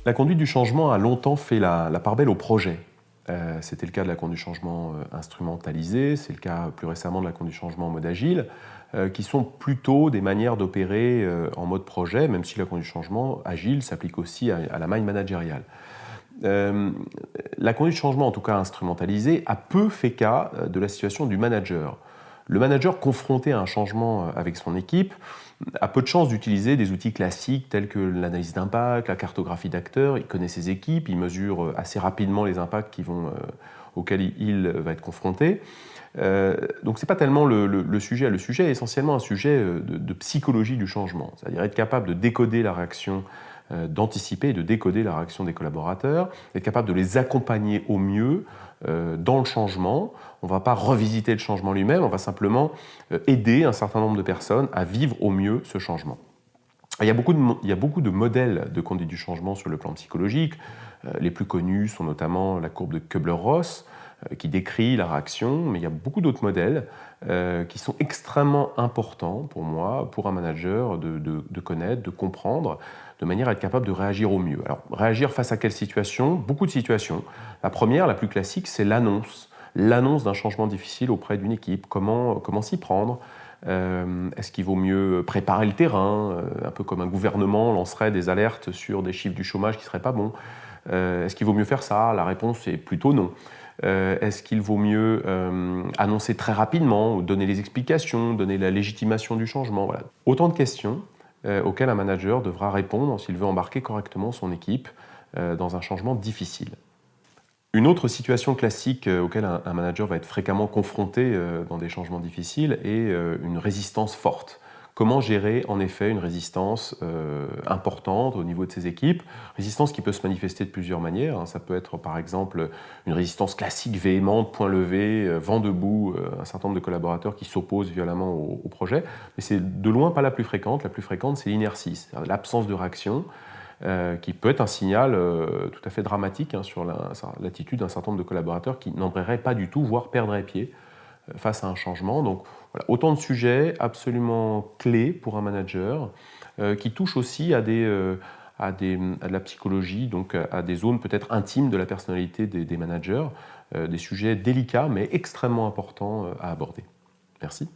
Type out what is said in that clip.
La conduite du changement a longtemps fait la part belle au projet. C'était le cas de la conduite du changement instrumentalisée, c'est le cas plus récemment de la conduite du changement en mode agile, qui sont plutôt des manières d'opérer en mode projet, même si la conduite du changement agile s'applique aussi à la mind managériale. La conduite du changement, en tout cas instrumentalisée, a peu fait cas de la situation du manager. Le manager confronté à un changement avec son équipe a peu de chances d'utiliser des outils classiques tels que l'analyse d'impact, la cartographie d'acteurs. Il connaît ses équipes, il mesure assez rapidement les impacts auxquels il va être confronté. Donc ce n'est pas tellement le sujet. Le sujet est essentiellement un sujet de psychologie du changement, c'est-à-dire être capable de décoder la réaction, d'anticiper et de décoder la réaction des collaborateurs, être capable de les accompagner au mieux dans le changement. On ne va pas revisiter le changement lui-même, on va simplement aider un certain nombre de personnes à vivre au mieux ce changement. Il y a beaucoup de modèles de conduite du changement sur le plan psychologique. Les plus connus sont notamment la courbe de Kubler-Ross, qui décrit la réaction, mais il y a beaucoup d'autres modèles qui sont extrêmement importants pour moi, pour un manager, de connaître, de comprendre, de manière à être capable de réagir au mieux. Alors, réagir face à quelle situation? Beaucoup de situations. La première, la plus classique, c'est l'annonce. L'annonce d'un changement difficile auprès d'une équipe. Comment s'y prendre? Est-ce qu'il vaut mieux préparer le terrain, un peu comme un gouvernement lancerait des alertes sur des chiffres du chômage qui ne seraient pas bons? Est-ce qu'il vaut mieux faire ça? La réponse est plutôt non. Est-ce qu'il vaut mieux annoncer très rapidement, donner les explications, donner la légitimation du changement? Voilà. Autant de questions auxquelles un manager devra répondre s'il veut embarquer correctement son équipe dans un changement difficile. Une autre situation classique auquel un manager va être fréquemment confronté dans des changements difficiles est une résistance forte. Comment gérer en effet une résistance importante au niveau de ses équipes? Résistance qui peut se manifester de plusieurs manières. Ça peut être par exemple une résistance classique, véhémente, point levé, vent debout, un certain nombre de collaborateurs qui s'opposent violemment au projet. Mais c'est de loin pas la plus fréquente. La plus fréquente, c'est l'inertie, c'est-à-dire l'absence de réaction. Qui peut être un signal tout à fait dramatique sur l'attitude d'un certain nombre de collaborateurs qui n'embrayeraient pas du tout, voire perdraient pied face à un changement. Donc voilà, autant de sujets absolument clés pour un manager qui touchent aussi à de la psychologie, donc à des zones peut-être intimes de la personnalité des managers, des sujets délicats mais extrêmement importants à aborder. Merci.